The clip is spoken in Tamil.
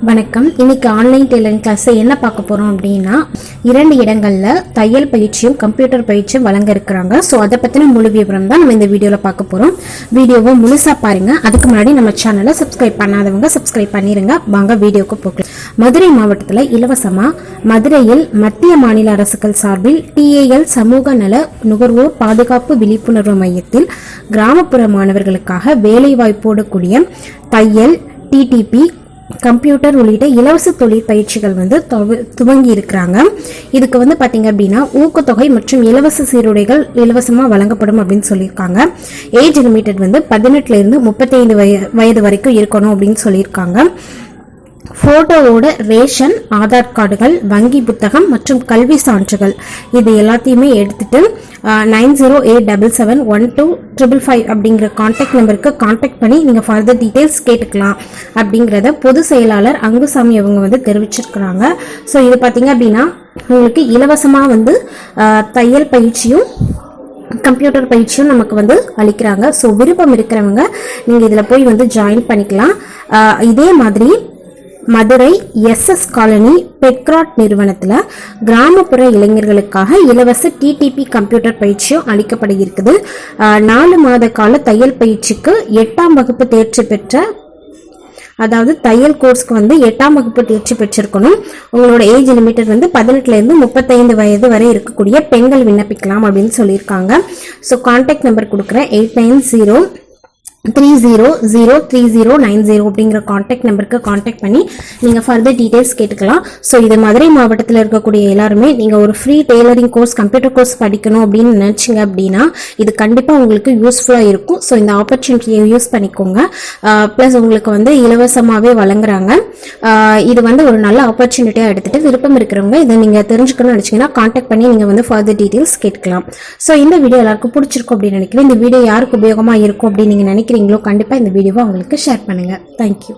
வணக்கம். இன்னைக்கு ஆன்லைன் டெய்லரிங் கிளாஸ் என்ன பார்க்க போறோம் அப்படின்னா 2 இடங்கள்ல தையல் பயிற்சியும் கம்ப்யூட்டர் பயிற்சியும் வழங்க இருக்கிறாங்க. ஸோ அதை பத்தின முழு விவரம் தான் நம்ம இந்த வீடியோல பார்க்க போறோம். வீடியோவை முழுசா பாருங்க. அதுக்கு முன்னாடி நம்ம சேனலை சப்ஸ்கிரைப் பண்ணாதவங்க சப்ஸ்கிரைப் பண்ணிருங்க. வாங்க வீடியோக்கு போகலாம். மதுரை மாவட்டத்தில் இலவசமா மதுரையில் மத்திய மாநில அரசுகள் சார்பில் TAL சமூக நல நுகர்வோர் பாதுகாப்பு விழிப்புணர்வு மையத்தில் கிராமப்புற மாணவர்களுக்காக வேலைவாய்ப்போடு கூடிய தையல், TTP, கம்ப்யூட்டர் உள்ளிட்ட இலவச தொழில் பயிற்சிகள் துவங்கி இருக்கிறாங்க. இதுக்கு பாத்தீங்க அப்படின்னா ஊக்கத்தொகை மற்றும் இலவச சீருடைகள் இலவசமா வழங்கப்படும் அப்படின்னு சொல்லியிருக்காங்க. ஏஜ் லிமிட்டட் 18 இருந்து 35 வயது வரைக்கும் இருக்கணும் அப்படின்னு சொல்லியிருக்காங்க. போட்டோவோட ரேஷன், ஆதார் கார்டுகள், வங்கி புத்தகம் மற்றும் கல்வி சான்றுகள் இது எல்லாத்தையுமே எடுத்துட்டு 9087712555 அப்படிங்கிற கான்டாக்ட் நம்பருக்கு கான்டாக்ட் பண்ணி நீங்க ஃபர்தர் டீடைல்ஸ் கேட்டுக்கலாம் அப்படிங்கறத பொது செயலாளர் அங்குசாமி அவங்க தெரிவிச்சிருக்கிறாங்க. ஸோ இது பாத்தீங்க அப்படின்னா உங்களுக்கு இலவசமா தையல் பயிற்சியும் கம்ப்யூட்டர் பயிற்சியும் நமக்கு அளிக்கிறாங்க. ஸோ விருப்பம் இருக்கிறவங்க நீங்க இதுல போய் ஜாயின் பண்ணிக்கலாம். இதே மாதிரி மதுரை SS காலனி பெக்ராட் நிறுவனத்தில் கிராமப்புற இளைஞர்களுக்காக இலவச TTP கம்ப்யூட்டர் பயிற்சியும் அளிக்கப்பட இருக்குது. 4 மாத கால தையல் பயிற்சிக்கு 8ஆம் வகுப்பு தேர்ச்சி பெற்ற, அதாவது தையல் கோர்ஸ்க்கு 8ஆம் வகுப்பு தேர்ச்சி பெற்றிருக்கணும். உங்களோட ஏஜ் லிமிட்டட் 18 இருந்து 35 வயது வரை இருக்கக்கூடிய பெண்கள் விண்ணப்பிக்கலாம் அப்படின்னு சொல்லியிருக்காங்க. ஸோ கான்டாக்ட் நம்பர் கொடுக்குறேன் 8903003090 அப்படிங்கிற கான்டாக்ட் நம்பருக்கு கான்டாக்ட் பண்ணி நீங்க ஃபர்தர் டீடைல்ஸ் கேட்டுக்கலாம். ஸோ இது மதுரை மாவட்டத்தில் இருக்கக்கூடிய எல்லாருமே நீங்க ஒரு free tailoring course, computer course படிக்கணும் அப்படின்னு நினைச்சீங்க அப்படின்னா இது கண்டிப்பா உங்களுக்கு யூஸ்ஃபுல்லா இருக்கும். ஸோ இந்த ஆப்பர்ச்சுனிட்டியை யூஸ் பண்ணிக்கோங்க. பிளஸ் உங்களுக்கு இலவசமாவே வழங்குறாங்க. இது ஒரு நல்ல ஆப்பர்ச்சுனிட்டியா எடுத்துட்டு விருப்பம் இருக்கிறவங்க இதை நீங்க தெரிஞ்சுக்கணும்னு நினைச்சீங்கன்னா கான்டாக்ட் பண்ணி நீங்க ஃபர்தர் டீடைல்ஸ் கேட்கலாம். ஸோ இந்த வீடியோ எல்லாருக்கும் பிடிச்சிருக்கும் அப்படின்னு நினைக்கிறேன். இந்த வீடியோ யாருக்கு உபயோகமா இருக்கும் அப்படின்னு நீங்க நினைக்கிறீங்களோ கண்டிப்பா இந்த வீடியோவை உங்களுக்கு ஷேர் பண்ணுங்க. தேங்க்யூ.